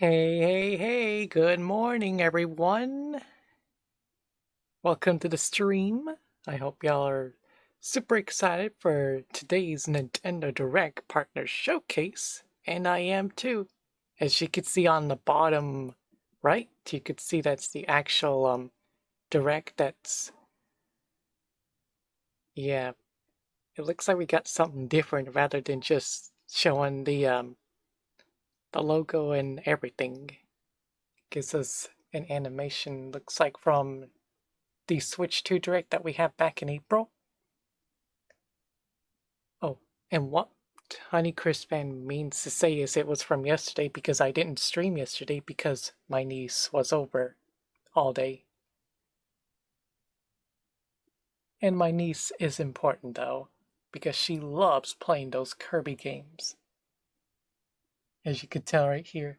Hey, good morning, everyone. Welcome to the stream. I hope y'all are super excited for today's Nintendo Direct Partner Showcase, and I am too. As you can see on the bottom right, you could see that's the actual Direct yeah, it looks like we got something different rather than just showing the logo and everything. Gives us an animation, looks like from the Switch 2 Direct that we had back in April. Oh, and what Honeycrisp means to say is it was from yesterday because I didn't stream yesterday because my niece was over all day. And my niece is important though, because she loves playing those Kirby games. As you can tell right here.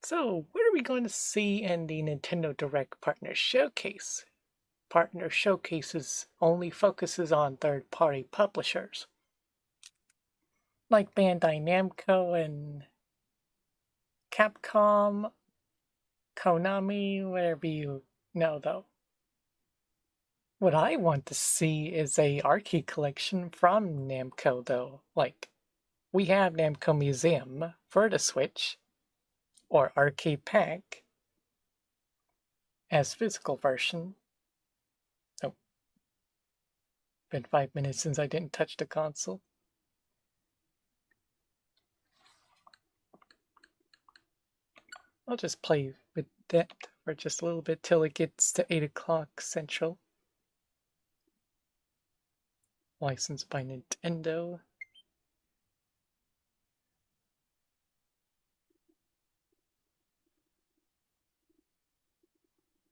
So, what are we going to see in the Nintendo Direct Partner Showcase? Partner Showcases only focuses on third-party publishers, like Bandai Namco and Capcom, Konami, whatever you know though. What I want to see is a arcade collection from Namco though. Like, we have Namco Museum for the Switch, or Arcade Pack as physical version. Oh, been 5 minutes since I didn't touch the console. I'll just play with that for just a little bit till it gets to 8 o'clock Central. Licensed by Nintendo.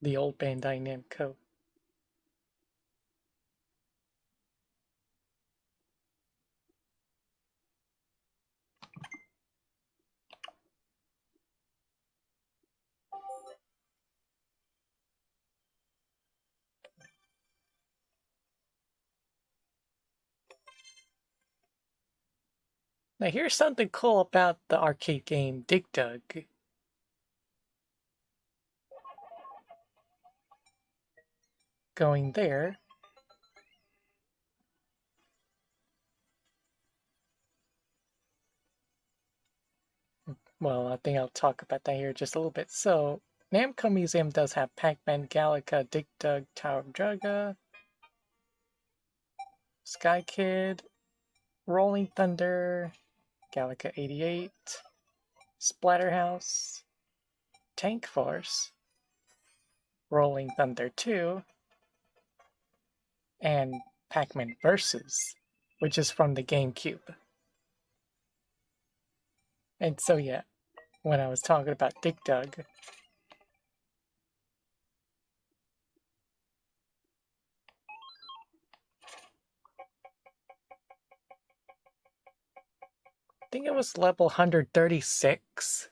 The old Bandai Namco. Now here's something cool about the arcade game Dig Dug. Going there. Well, I think I'll talk about that here just a little bit. So, Namco Museum does have Pac-Man, Galaga, Dig Dug, Tower of Druga, Sky Kid, Rolling Thunder, Galaga 88, Splatterhouse, Tank Force, Rolling Thunder 2, and Pac-Man Versus, which is from the GameCube. And so yeah, when I was talking about Dig Dug, I think it was level 136.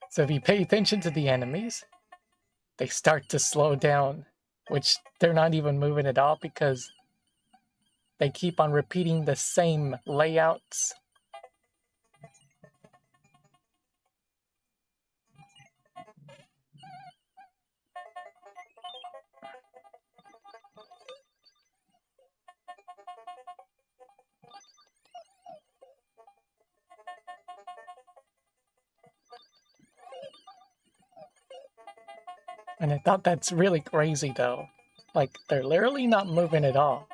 So if you pay attention to the enemies, they start to slow down, which they're not even moving at all because they keep on repeating the same layouts. And I thought that's really crazy though. Like, they're literally not moving at all.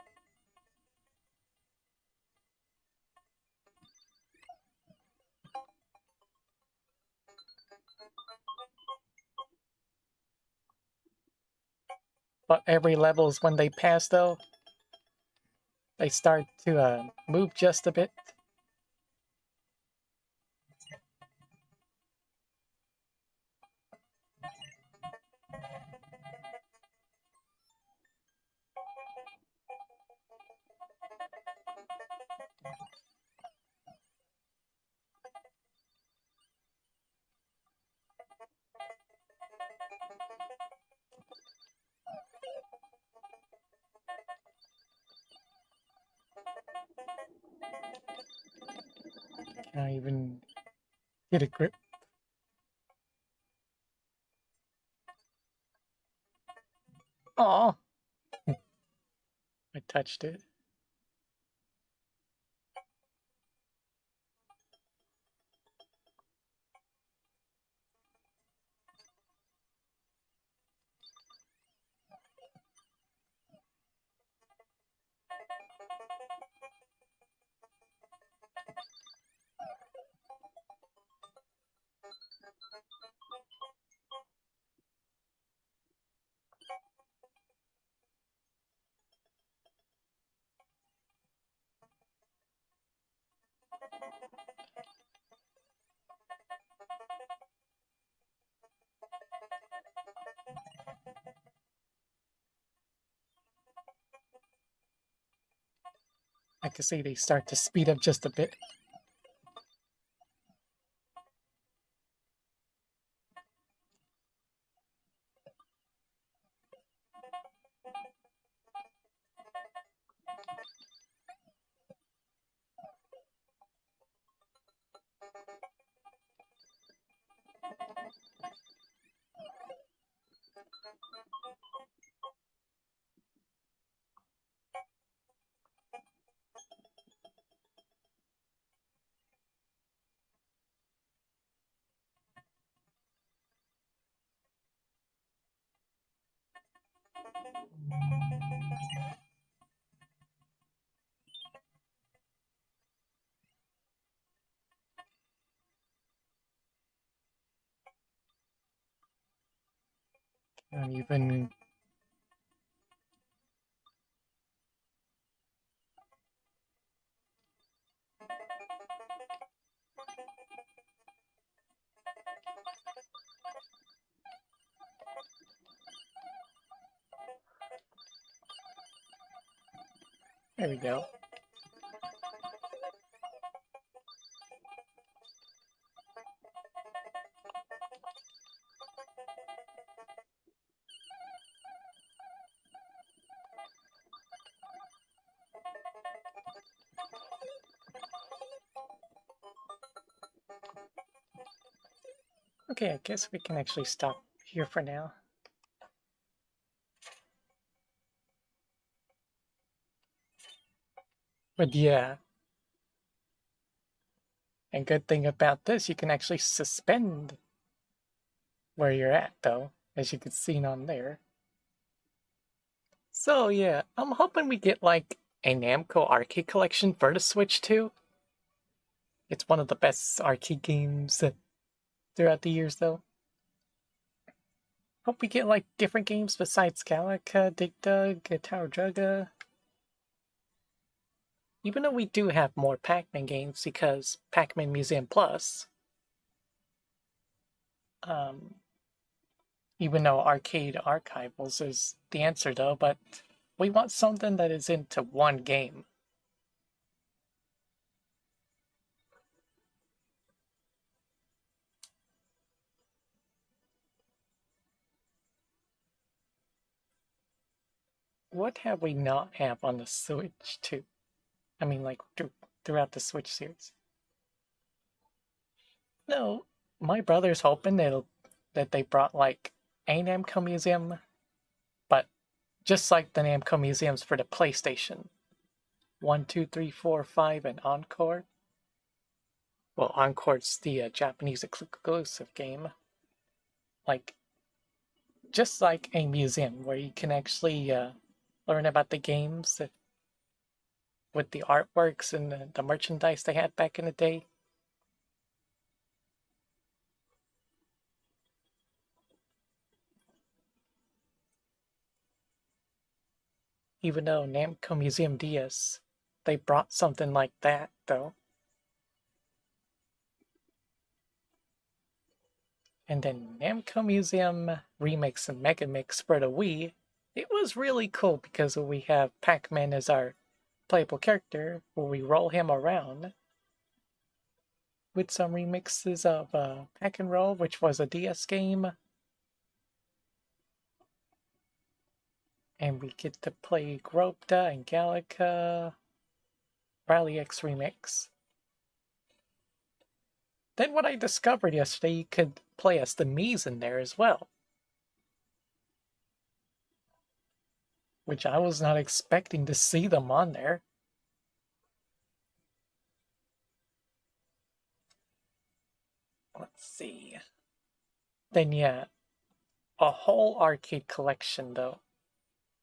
But every levels when they pass though, they start to move just a bit. Can't even get a grip. Aw! I touched it. I can see they start to speed up just a bit. And even there we go. Okay, I guess we can actually stop here for now. But yeah, and good thing about this, you can actually suspend where you're at, though, as you can see on there. So yeah, I'm hoping we get like a Namco arcade collection for the Switch too. It's one of the best arcade games throughout the years, though. Hope we get like different games besides Galaga, Dig Dug, Tower Drugga. Even though we do have more Pac-Man games because Pac-Man Museum Plus. Um, even though Arcade Archivals is the answer though, but we want something that is into one game. What have we not have on the Switch too? I mean, like throughout the Switch series. No, my brother's hoping that they brought like a Namco museum, but just like the Namco museums for the PlayStation. 1, 2, 3, 4, 5, and Encore. Well, Encore's the Japanese exclusive game. Like, just like a museum where you can actually learn about the games with the artworks and the merchandise they had back in the day. Even though Namco Museum DS, they brought something like that, though. And then Namco Museum Remix and Mega Mix for the Wii, it was really cool because we have Pac-Man as our playable character, where we roll him around with some remixes of Pack and Roll, which was a DS game. And we get to play Gropta and Galaga Rally X Remix. Then what I discovered yesterday, you could play as the Mii's in there as well. Which I was not expecting to see them on there. Let's see. Then yeah, a whole arcade collection though.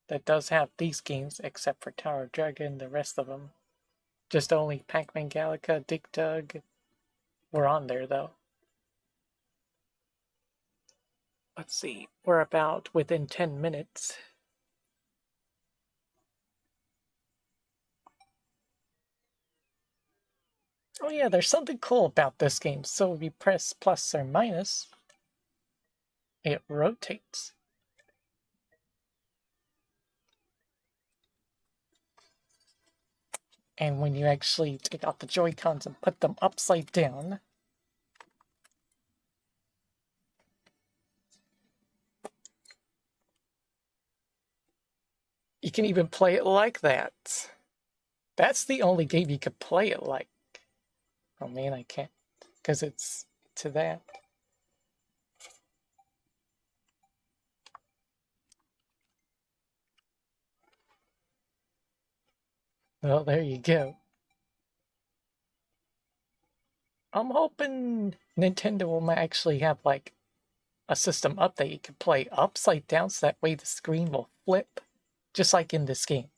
That does have these games except for Tower of Dragon, the rest of them. Just only Pac-Man Galaga, Dig Dug were on there though. Let's see, we're about within 10 minutes. Oh yeah, there's something cool about this game. So if you press plus or minus, it rotates. And when you actually take out the Joy-Cons and put them upside down, you can even play it like that. That's the only game you could play it like. Oh man, I can't, because it's to that. Well, there you go. I'm hoping Nintendo will actually have like a system update you can play upside down so that way the screen will flip, just like in this game.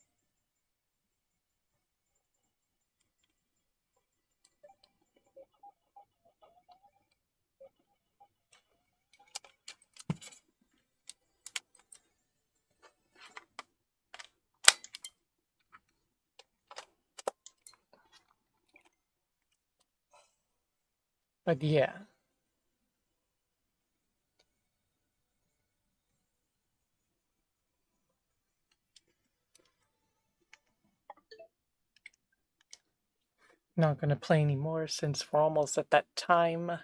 But yeah. Not gonna play anymore since we're almost at that time.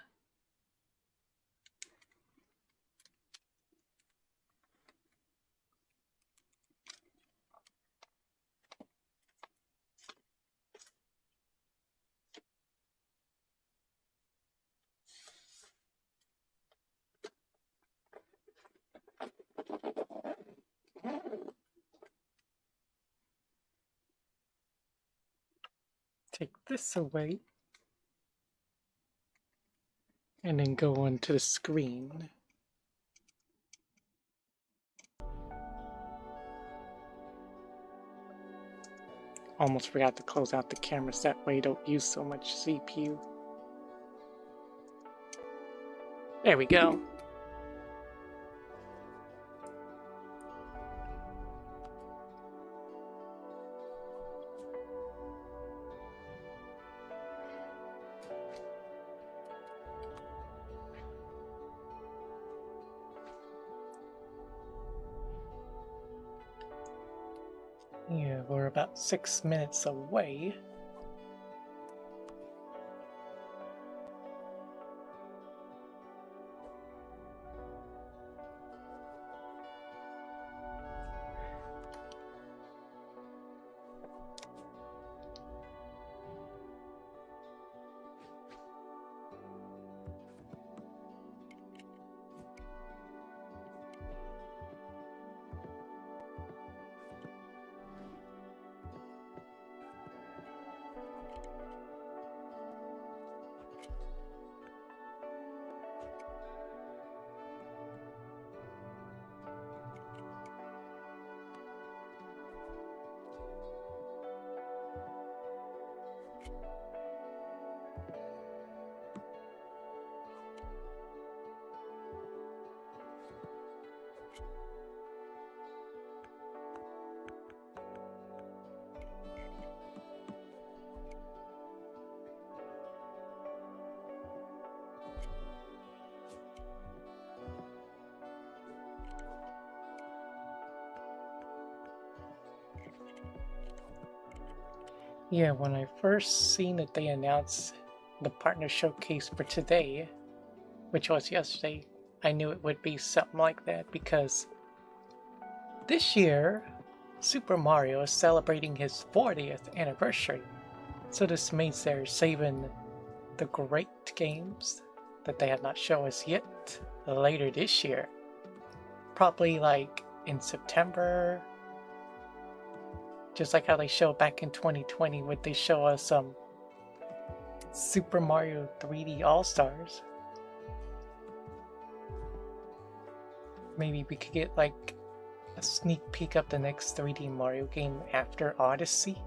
Take this away. And then go into the screen. Almost forgot to close out the cameras, that way you don't use so much CPU. There we go. Yeah, we're about 6 minutes away. Yeah, when I first seen that they announced the partner showcase for today, which was yesterday, I knew it would be something like that because this year, Super Mario is celebrating his 40th anniversary. So this means they're saving the great games that they have not shown us yet later this year. Probably like in September. Just like how they showed back in 2020 when they show us Super Mario 3D All-Stars. Maybe we could get like a sneak peek of the next 3D Mario game after Odyssey.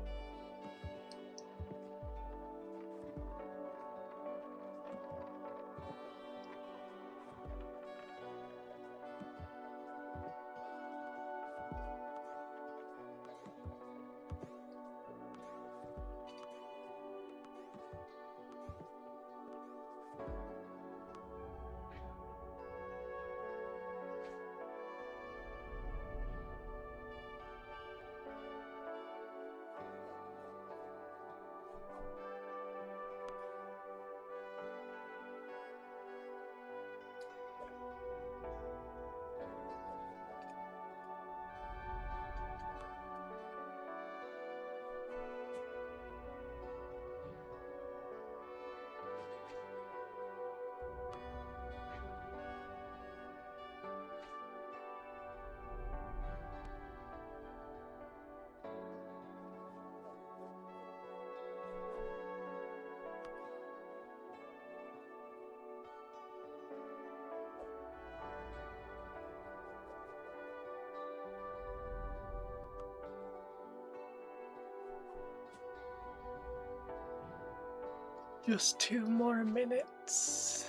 Just 2 more minutes.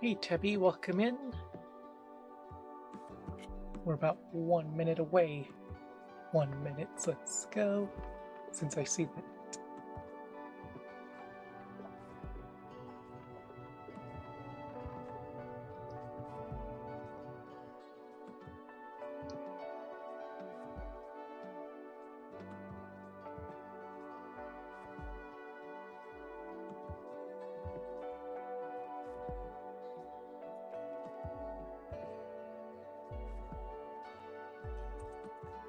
Hey Tebby, welcome in. We're about 1 minute away. 1 minute, let's go. Since I see that.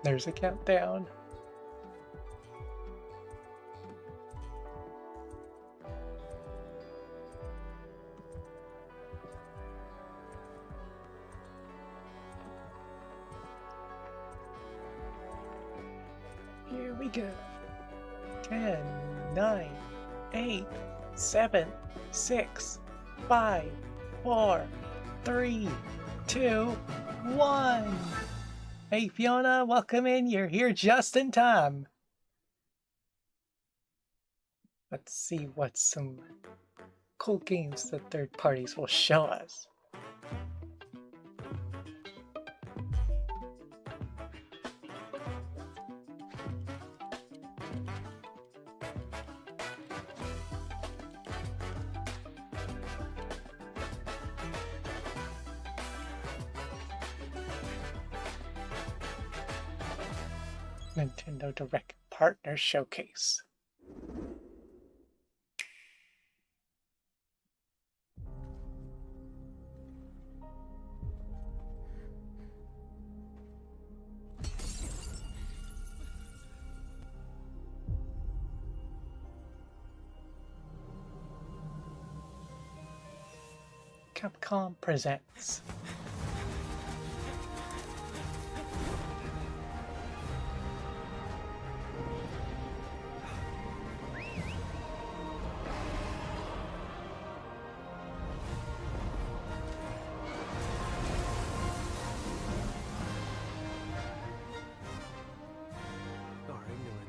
There's a countdown. Here we go. 10, 9, 8, 7, 6, 5, 4, 3, 2, 1. Hey Fiona, welcome in. You're here just in time. Let's see what some cool games that third parties will show us. Nintendo Direct Partner Showcase. Capcom presents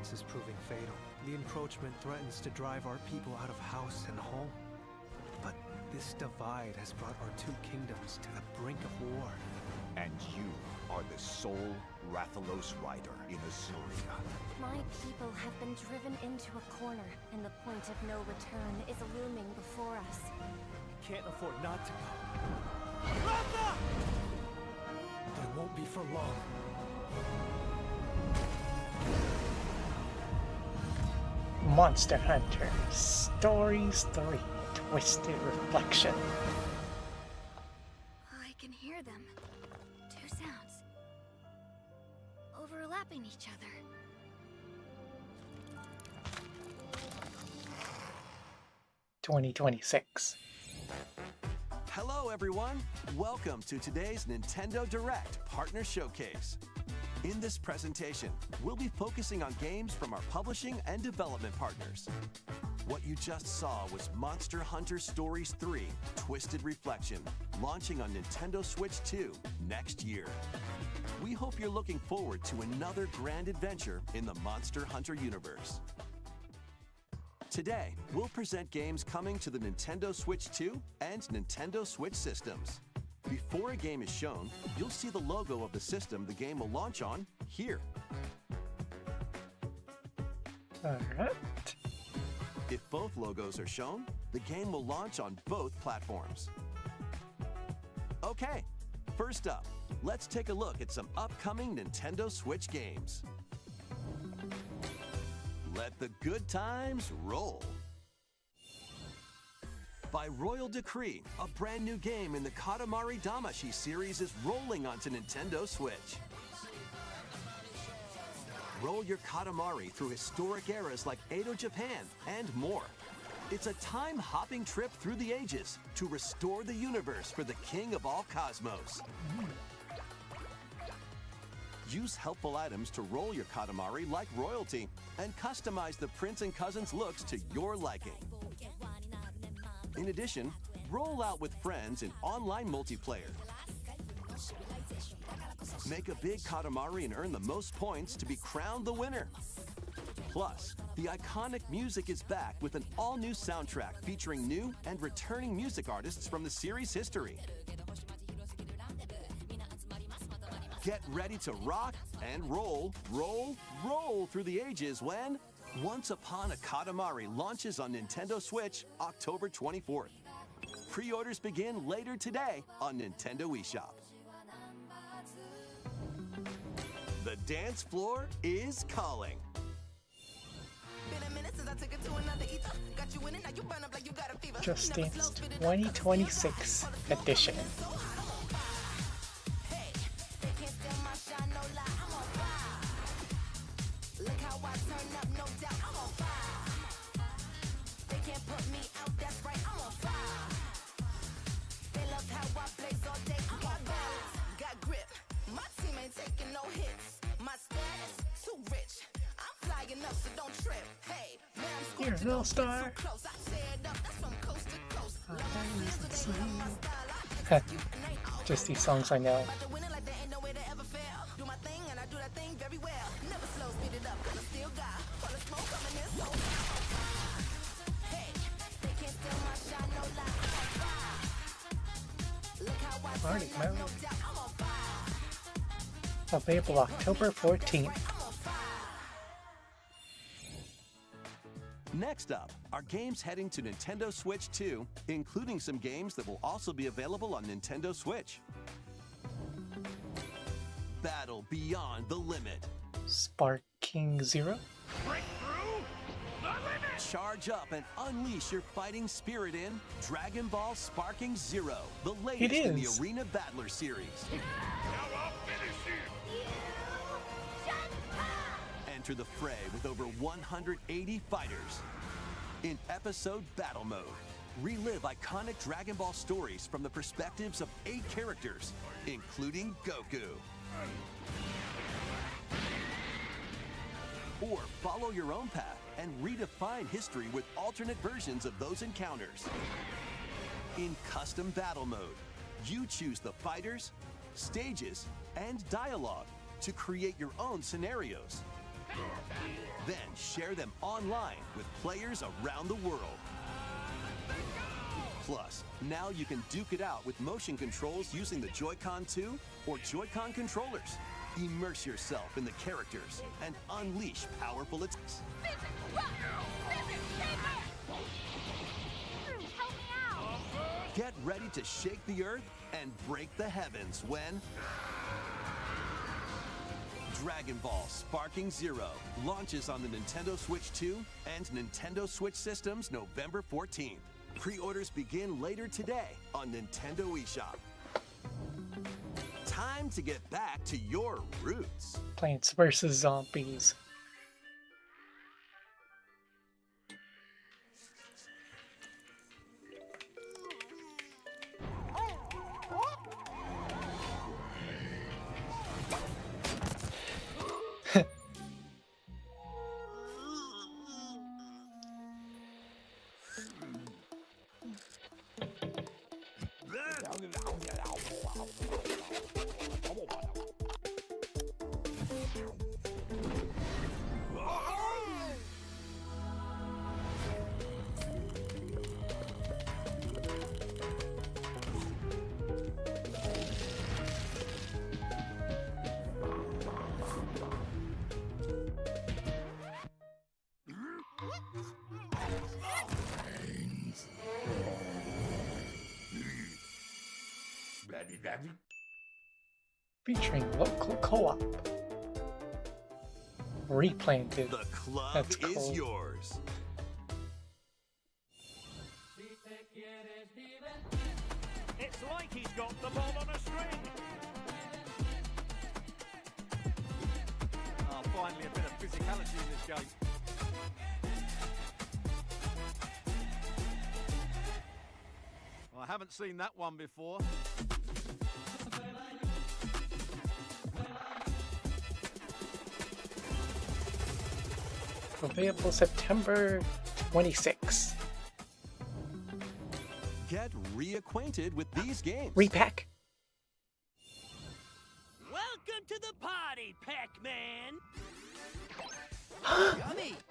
chaos is proving fatal. The encroachment threatens to drive our people out of house and home. But this divide has brought our two kingdoms to the brink of war. And you are the sole Rathalos rider in Azuria. My people have been driven into a corner, and the point of no return is looming before us. Can't afford not to go. Ratha! But it won't be for long. Monster Hunter Stories 3 Twisted Reflection. I can hear them. Two sounds. Overlapping each other. (2026). Hello everyone! Welcome to today's Nintendo Direct Partner Showcase. In this presentation, we'll be focusing on games from our publishing and development partners. What you just saw was Monster Hunter Stories 3 Twisted Reflection, launching on Nintendo Switch 2 next year. We hope you're looking forward to another grand adventure in the Monster Hunter universe. Today, we'll present games coming to the Nintendo Switch 2 and Nintendo Switch systems. Before a game is shown, you'll see the logo of the system the game will launch on here. Alright. If both logos are shown, the game will launch on both platforms. Okay, first up, let's take a look at some upcoming Nintendo Switch games. Let the good times roll. By royal decree, a brand new game in the Katamari Damacy series is rolling onto Nintendo Switch. Roll your Katamari through historic eras like Edo Japan and more. It's a time-hopping trip through the ages to restore the universe for the king of all cosmos. Use helpful items to roll your Katamari like royalty and customize the prince and cousins looks to your liking. In addition, roll out with friends in online multiplayer. Make a big Katamari and earn the most points to be crowned the winner. Plus, the iconic music is back with an all-new soundtrack featuring new and returning music artists from the series' history. Get ready to rock and roll, roll, roll through the ages when Once Upon a Katamari launches on Nintendo Switch October 24th. Pre-orders begin later today on Nintendo eShop. The dance floor is calling. Just Dance 2026 edition. You're a little star. Just these songs I know. Party mode. Available October 14th. Next up are games heading to Nintendo Switch 2, including some games that will also be available on Nintendo Switch. Battle Beyond the Limit. Sparking Zero. Break through the limit! Charge up and unleash your fighting spirit in Dragon Ball Sparking Zero, the latest in the Arena Battler series. Now I'll finish him! Enter the fray with over 180 fighters. In Episode Battle Mode, relive iconic Dragon Ball stories from the perspectives of 8 characters, including Goku. Or follow your own path and redefine history with alternate versions of those encounters. In Custom Battle Mode, you choose the fighters, stages, and dialogue to create your own scenarios. Then share them online with players around the world. Plus, now you can duke it out with motion controls using the Joy-Con 2 or Joy-Con controllers. Immerse yourself in the characters and unleash powerful attacks. Get ready to shake the earth and break the heavens when Dragon Ball Sparking Zero launches on the Nintendo Switch 2 and Nintendo Switch systems November 14th. Pre-orders begin later today on Nintendo eShop. Time to get back to your roots. Plants vs. Zombies. Featuring local co-op. Replanted. The club That's is cool. yours. It's like he's got the ball on a string. Oh, finally a bit of physicality in this game. I haven't seen that one before. Available September 26th. Get reacquainted with these games. Repack. Welcome to the party, Pac-Man.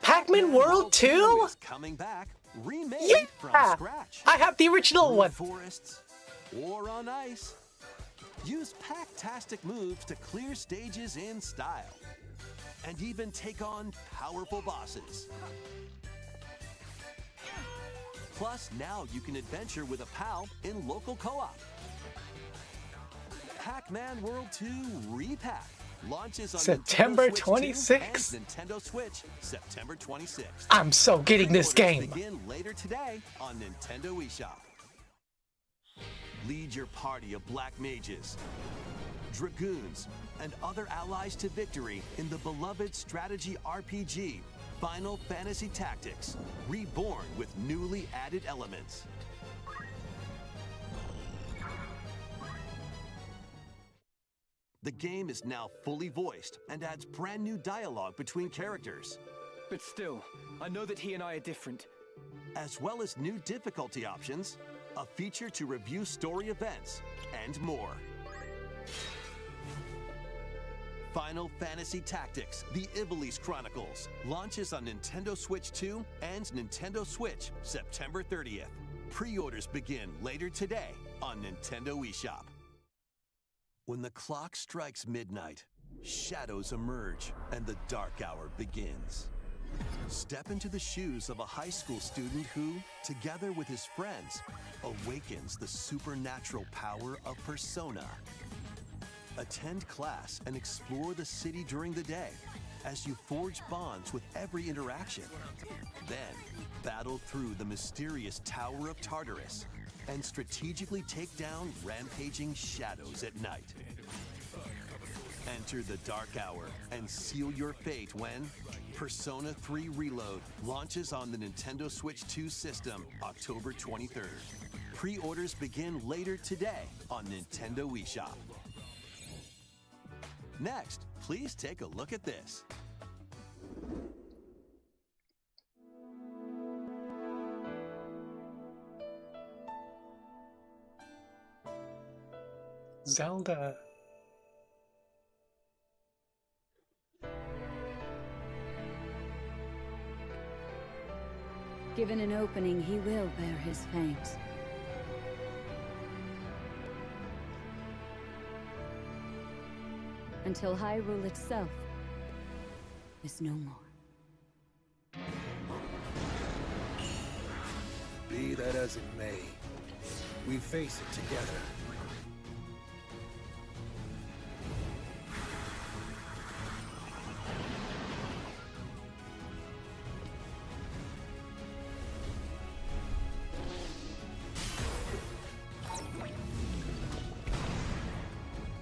Pac-Man World 2? Is coming back, remade Yeah! from scratch. I have the original Through one. forests or on ice. Use Pac-tastic moves to clear stages in style. And even take on powerful bosses. Plus, now you can adventure with a pal in local co-op. Pac-Man World 2 Repack launches on September Nintendo Switch 2 26th. and Nintendo Switch September 26th. I'm so getting this Pre-orders game. begin later today on Nintendo eShop. Lead your party of black mages, dragoons, and other allies to victory in the beloved strategy RPG Final Fantasy Tactics, reborn with newly added elements. The game is now fully voiced and adds brand new dialogue between characters, But still, I know that he and I are different. as well as new difficulty options, a feature to review story events, and more. Final Fantasy Tactics: The Ivalice Chronicles launches on Nintendo Switch 2 and Nintendo Switch September 30th. Pre-orders begin later today on Nintendo eShop. When the clock strikes midnight, shadows emerge and the dark hour begins. Step into the shoes of a high school student who, together with his friends, awakens the supernatural power of Persona. Attend class and explore the city during the day as you forge bonds with every interaction. Then, battle through the mysterious Tower of Tartarus and strategically take down rampaging shadows at night. Enter the dark hour and seal your fate when Persona 3 Reload launches on the Nintendo Switch 2 system October 23rd. Pre-orders begin later today on Nintendo eShop. Next, please take a look at this. Zelda. Given an opening, he will bear his fangs. Until Hyrule itself is no more. Be that as it may, we face it together.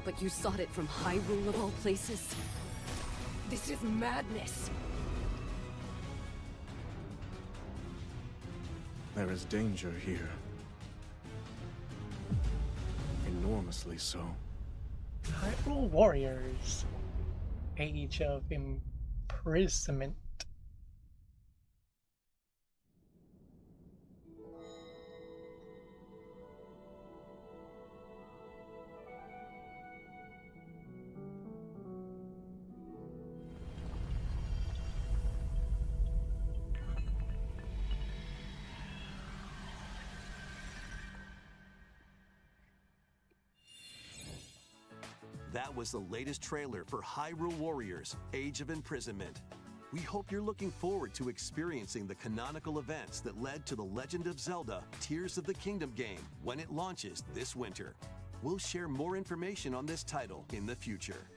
But you sought it from Hyrule of all places? This is madness! There is danger here. Enormously so. Hyrule Warriors. Age of Imprisonment. That was the latest trailer for Hyrule Warriors: Age of Imprisonment. We hope you're looking forward to experiencing the canonical events that led to The Legend of Zelda: Tears of the Kingdom game when it launches this winter. We'll share more information on this title in the future.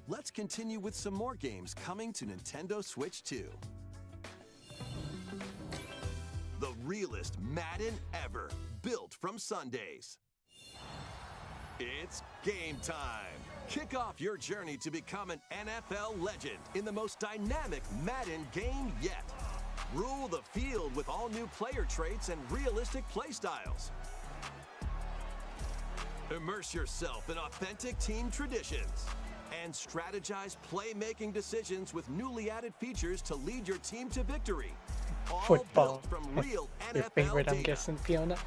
Let's continue with some more games coming to Nintendo Switch 2. The realest Madden ever, built from Sundays. It's game time! Kick off your journey to become an NFL legend in the most dynamic Madden game yet. Rule the field with all new player traits and realistic play styles. Immerse yourself in authentic team traditions and strategize playmaking decisions with newly added features to lead your team to victory. All Football. built from real Your NFL favorite, data. I'm guessing, Fiona.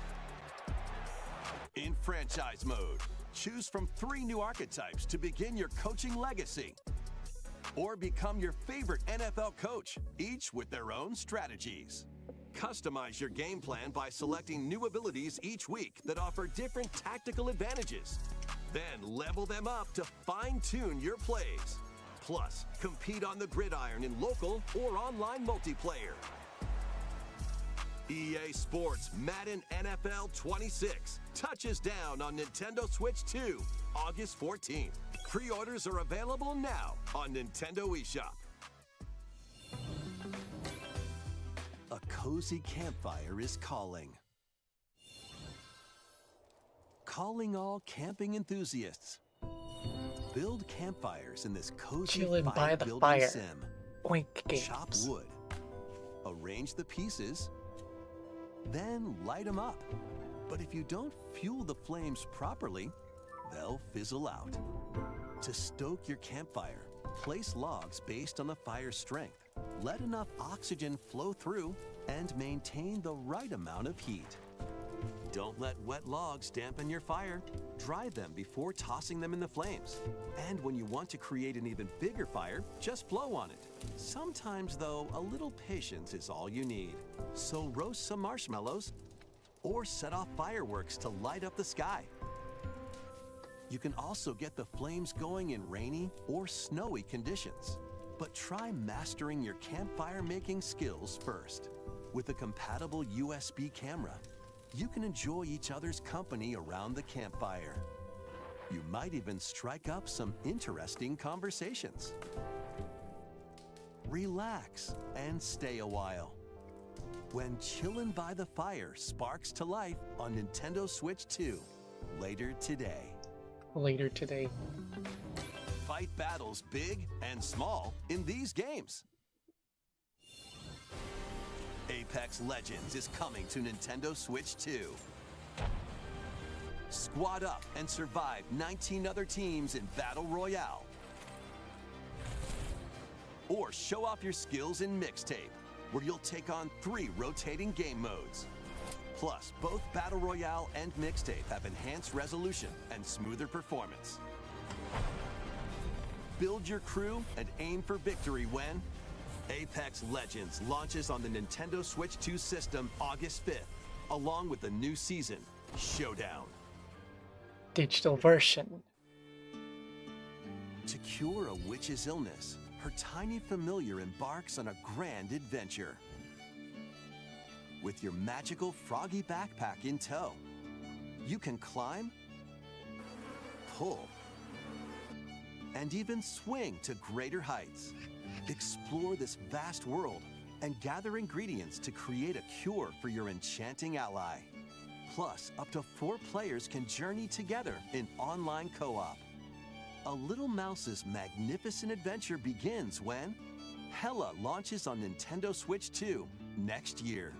In franchise mode, choose from 3 new archetypes to begin your coaching legacy. Or become your favorite NFL coach, each with their own strategies. Customize your game plan by selecting new abilities each week that offer different tactical advantages. Then level them up to fine-tune your plays. Plus, compete on the gridiron in local or online multiplayer. EA Sports Madden NFL 26 touches down on Nintendo Switch 2, August 14th. Pre-orders are available now on Nintendo eShop. A cozy campfire is calling. Calling all camping enthusiasts. Build campfires in this cozy Chilling by fire the building fire. sim. Oink Chop games. wood. Arrange the pieces. Then light them up. But if you don't fuel the flames properly, they'll fizzle out. To stoke your campfire, place logs based on the fire's strength. Let enough oxygen flow through and maintain the right amount of heat. Don't let wet logs dampen your fire. Dry them before tossing them in the flames. And when you want to create an even bigger fire, just blow on it. Sometimes, though, a little patience is all you need. So roast some marshmallows or set off fireworks to light up the sky. You can also get the flames going in rainy or snowy conditions. But try mastering your campfire making skills first. With a compatible USB camera, you can enjoy each other's company around the campfire. You might even strike up some interesting conversations. Relax and stay a while. When Chillin' by the Fire sparks to life on Nintendo Switch 2, later today. Later today. Fight battles big and small in these games. Apex Legends is coming to Nintendo Switch 2. Squad up and survive 19 other teams in Battle Royale. Or show off your skills in Mixtape, where you'll take on 3 rotating game modes. Plus, both Battle Royale and Mixtape have enhanced resolution and smoother performance. Build your crew and aim for victory when Apex Legends launches on the Nintendo Switch 2 system August 5th, along with the new season, Showdown. Digital version. To cure a witch's illness, her tiny familiar embarks on a grand adventure. With your magical froggy backpack in tow, you can climb, pull, and even swing to greater heights. Explore this vast world and gather ingredients to create a cure for your enchanting ally. Plus, up to 4 players can journey together in online co-op. A little mouse's magnificent adventure begins when Hella launches on Nintendo Switch 2 next year.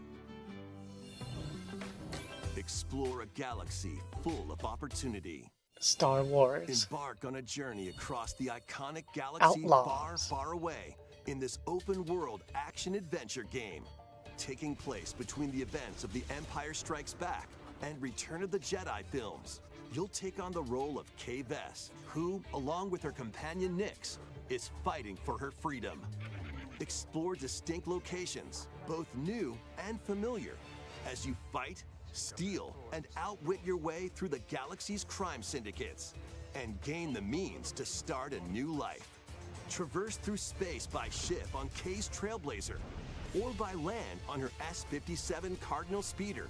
Explore a galaxy full of opportunity. Star Wars. Embark on a journey across the iconic galaxy far, far away in this open-world action-adventure game, taking place between the events of The Empire Strikes Back and Return of the Jedi films. You'll take on the role of Kay Vess, who, along with her companion Nyx, is fighting for her freedom. Explore distinct locations, both new and familiar, as you fight, steal, and outwit your way through the galaxy's crime syndicates, and gain the means to start a new life. Traverse through space by ship on Kay's Trailblazer, or by land on her S-57 Cardinal Speeder,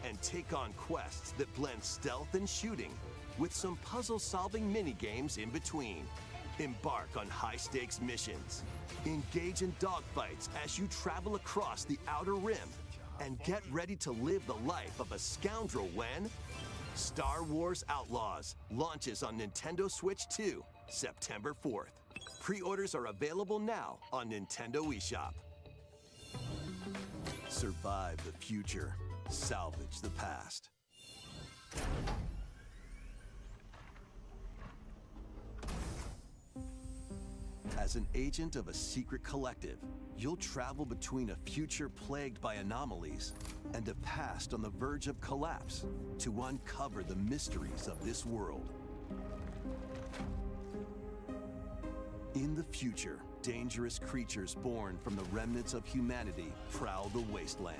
and take on quests that blend stealth and shooting with some puzzle-solving mini-games in between. Embark on high-stakes missions. Engage in dogfights as you travel across the Outer Rim, and get ready to live the life of a scoundrel when Star Wars Outlaws launches on Nintendo Switch 2, September 4th. Pre-orders are available now on Nintendo eShop. Survive the future. Salvage the past. As an agent of a secret collective, you'll travel between a future plagued by anomalies and a past on the verge of collapse to uncover the mysteries of this world. In the future, dangerous creatures born from the remnants of humanity prowl the wasteland.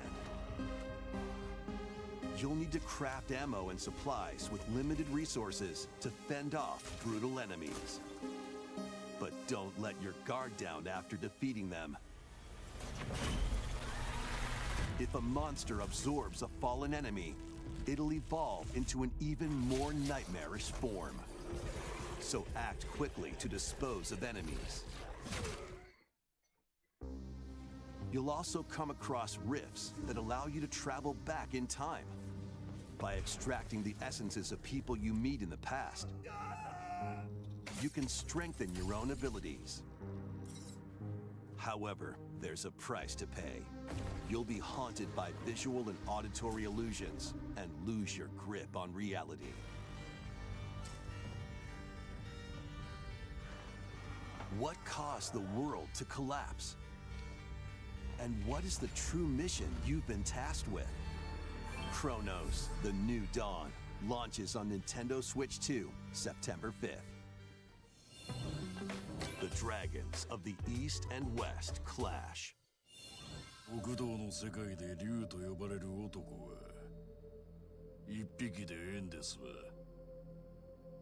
You'll need to craft ammo and supplies with limited resources to fend off brutal enemies. But don't let your guard down after defeating them. If a monster absorbs a fallen enemy, it'll evolve into an even more nightmarish form. So act quickly to dispose of enemies. You'll also come across rifts that allow you to travel back in time by extracting the essences of people you meet in the past. You can strengthen your own abilities. However, there's a price to pay. You'll be haunted by visual and auditory illusions and lose your grip on reality. What caused the world to collapse? And what is the true mission you've been tasked with? Chronos, The New Dawn, launches on Nintendo Switch 2, September 5th. The dragons of the East and West clash. 極道の世界で竜と呼ばれる男は一匹でええんです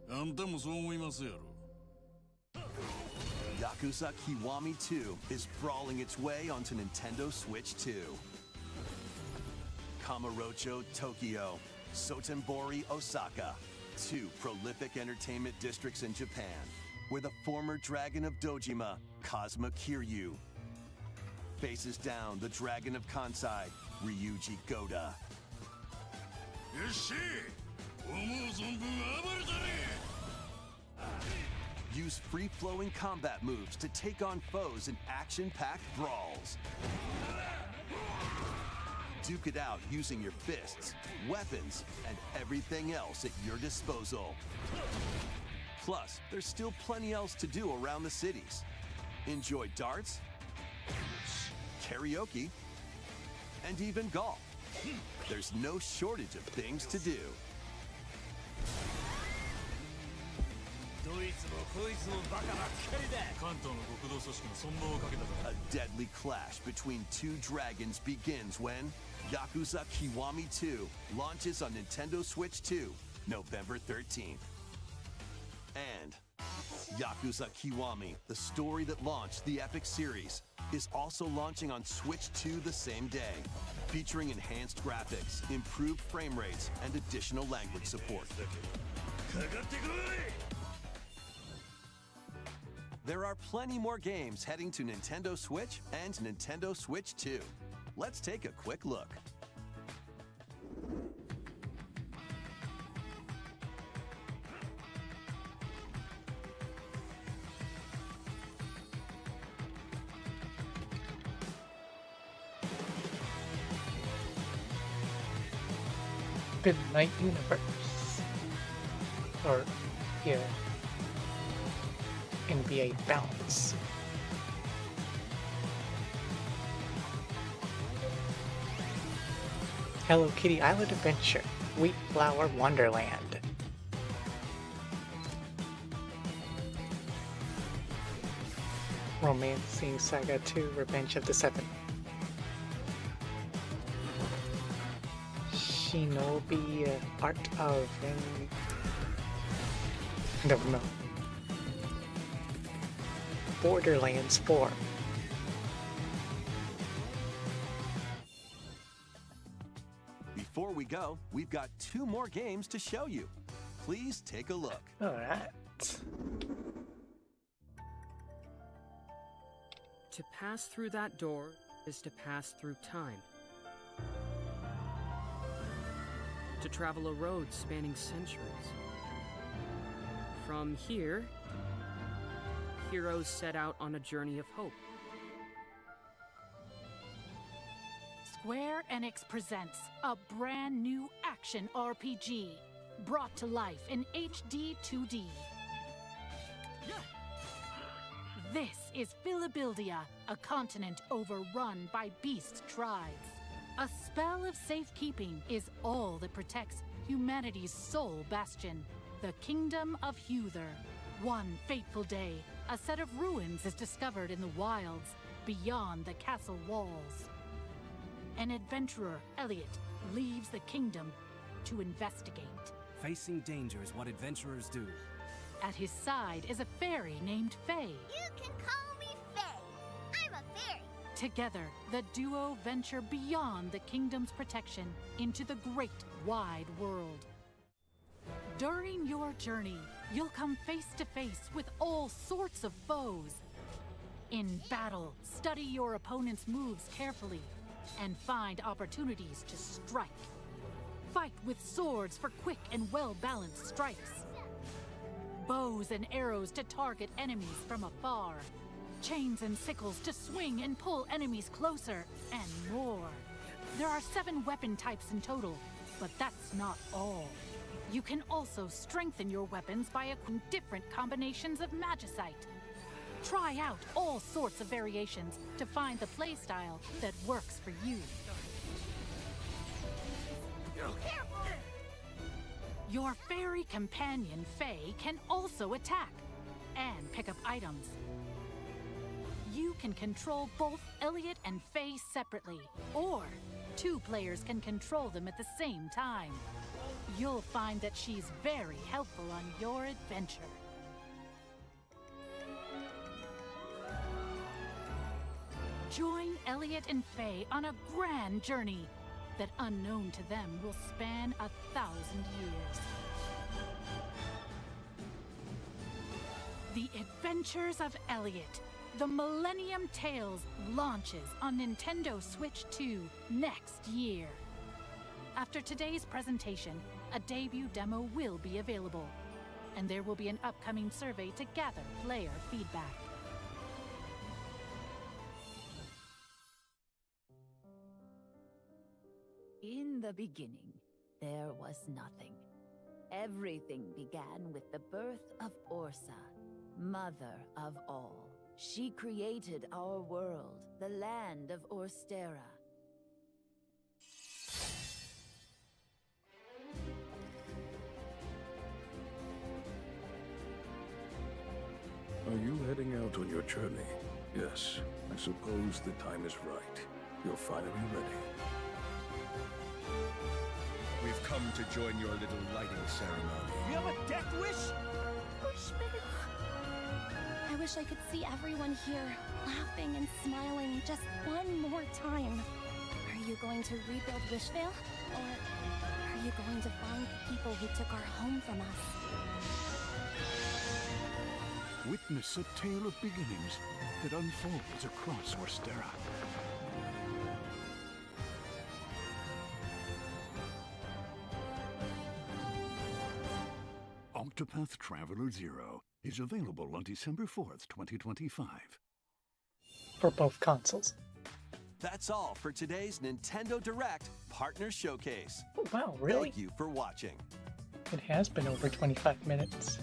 わ。あんたもそう思いますやろ。Yakuza Kiwami 2 is brawling its way onto Nintendo Switch 2. Kamurocho Tokyo, Sotenbori Osaka, 2 prolific entertainment districts in Japan, where the former dragon of Dojima, Kazuma Kiryu, faces down the dragon of Kansai, Ryuji Goda. Use free-flowing combat moves to take on foes in action-packed brawls. Duke it out using your fists, weapons, and everything else at your disposal. Plus, there's still plenty else to do around the cities. Enjoy darts, karaoke, and even golf. There's no shortage of things to do. A deadly clash between two dragons begins when Yakuza Kiwami 2 launches on Nintendo Switch 2, November 13th. And Yakuza Kiwami, the story that launched the epic series, is also launching on Switch 2 the same day, featuring enhanced graphics, improved frame rates, and additional language support. There are plenty more games heading to Nintendo Switch and Nintendo Switch 2. Let's take a quick look. Midnight Universe. Or, yeah. NBA Balance. Hello Kitty Island Adventure. Wheat Flower Wonderland. Romancing Saga 2 Revenge of the Seven. Shinobi Art of... I don't know. Borderlands 4. Before we go, we've got 2 more games to show you. Please take a look. Alright. To pass through that door is to pass through time. To travel a road spanning centuries. From here, heroes set out on a journey of hope. Square Enix presents a brand new action RPG, brought to life in HD 2D. This is Philabildia, a continent overrun by beast tribes. A spell of safekeeping is all that protects humanity's sole bastion, the Kingdom of Huther. One fateful day, a set of ruins is discovered in the wilds beyond the castle walls. An adventurer, Elliot, leaves the kingdom to investigate. Facing danger is what adventurers do. At his side is a fairy named Faye. You can call me Faye. I'm a fairy. Together, the duo venture beyond the kingdom's protection into the great wide world. During your journey, you'll come face to face with all sorts of foes. In battle, study your opponent's moves carefully and find opportunities to strike. Fight with swords for quick and well-balanced strikes. Bows and arrows to target enemies from afar. Chains and sickles to swing and pull enemies closer, and more. There are 7 weapon types in total, but that's not all. You can also strengthen your weapons by acquiring different combinations of magicite. Try out all sorts of variations to find the playstyle that works for you. Your fairy companion, Faye, can also attack and pick up items. You can control both Elliot and Faye separately, or 2 players can control them at the same time. You'll find that she's very helpful on your adventure. Join Elliot and Faye on a grand journey that, unknown to them, will span 1,000 years. The Adventures of Elliot, the Millennium Tales, launches on Nintendo Switch 2 next year. After today's presentation, a debut demo will be available, and there will be an upcoming survey to gather player feedback. In the beginning, there was nothing. Everything began with the birth of Orsa, mother of all. She created our world, the land of Orstera. out on your journey. Yes, I suppose the time is right. You're finally ready. We've come to join your little lighting ceremony. You have a death wish? I wish I could see everyone here, laughing and smiling just one more time. Are you going to rebuild Wishvale? Or are you going to find the people who took our home from us? Witness a tale of beginnings that unfolds across Orstera. Octopath Traveler 0 is available on December 4th, 2025. For both consoles. That's all for today's Nintendo Direct Partner Showcase. Oh, wow, really? Thank you for watching. It has been over 25 minutes.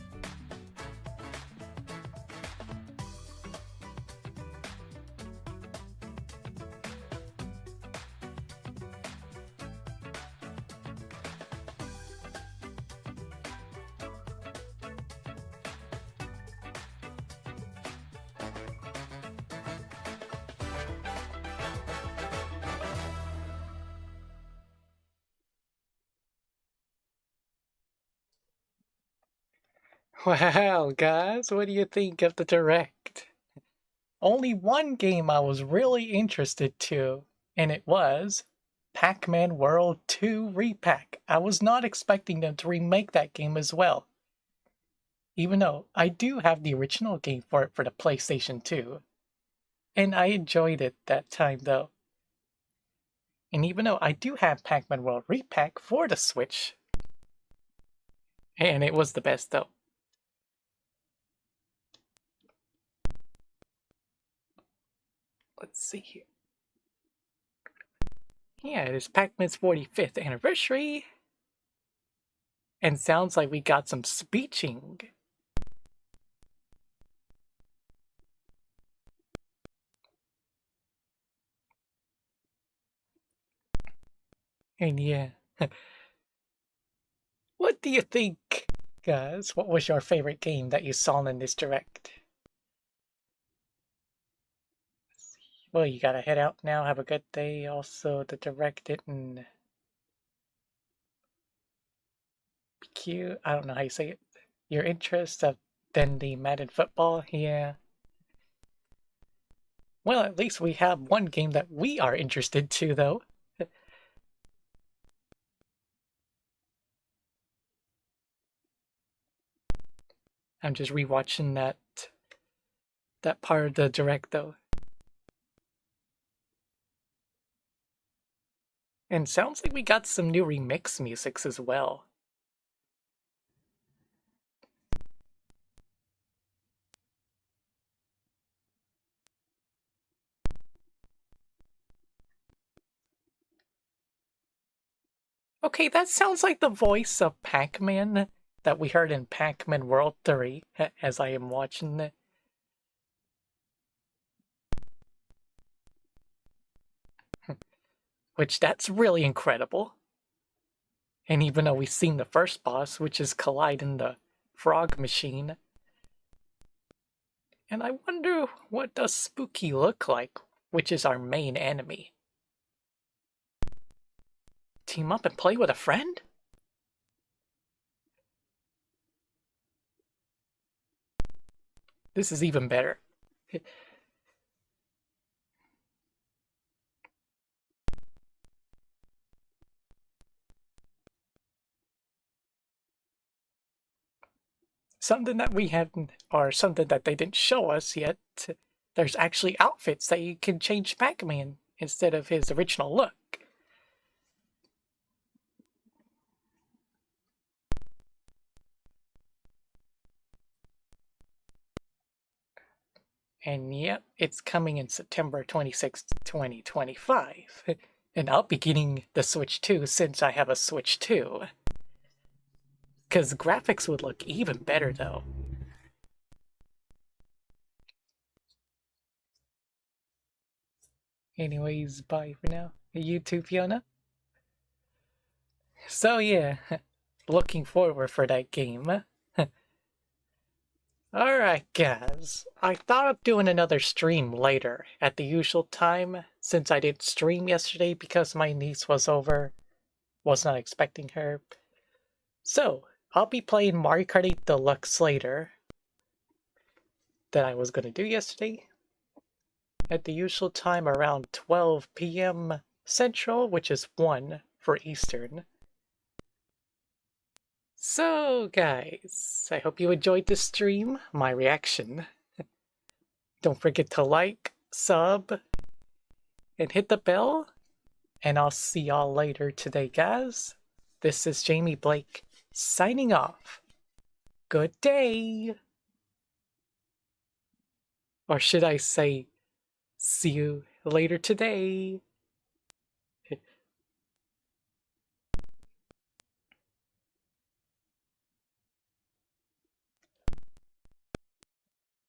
Well, guys, what do you think of the Direct? Only one game I was really interested to, and it was Pac-Man World 2 Repack. I was not expecting them to remake that game as well. Even though I do have the original game for it for the PlayStation 2. And I enjoyed it that time though. And even though I do have Pac-Man World Repack for the Switch, and it was the best though. Let's see here. Yeah, it is Pac-Man's 45th anniversary. And sounds like we got some speeching. And yeah. What do you think, guys? What was your favorite game that you saw in this Direct? Well, you gotta head out now. Have a good day. Also, the Direct didn't PQ. I don't know how you say it. Your interest of then the Madden football. Yeah. Well, at least we have one game that we are interested to, though. I'm just rewatching that part of the Direct, though. And sounds like we got some new remix musics as well. Okay, that sounds like the voice of Pac-Man that we heard in Pac-Man World 3 as I am watching it. Which, that's really incredible. And even though we've seen the first boss, which is Collide in the Frog Machine. And I wonder what does Spooky look like, which is our main enemy. Team up and play with a friend? This is even better. Something that we haven't, or something that they didn't show us yet, there's actually outfits that you can change Pac-Man instead of his original look. And yep, it's coming in September 26th, 2025. And I'll be getting the Switch 2 since I have a Switch 2. Because graphics would look even better though. Anyways, bye for now. You too, Fiona? So yeah, looking forward for that game. Alright guys, I thought of doing another stream later at the usual time since I didn't stream yesterday because my niece was over. Was not expecting her. So, I'll be playing Mario Kart 8 Deluxe later than I was going to do yesterday. At the usual time around 12 p.m. Central, which is 1 for Eastern. So guys, I hope you enjoyed this stream, my reaction. Don't forget to like, sub, and hit the bell. And I'll see y'all later today, guys. This is Jaime Blake, signing off. Good day! Or should I say, see you later today?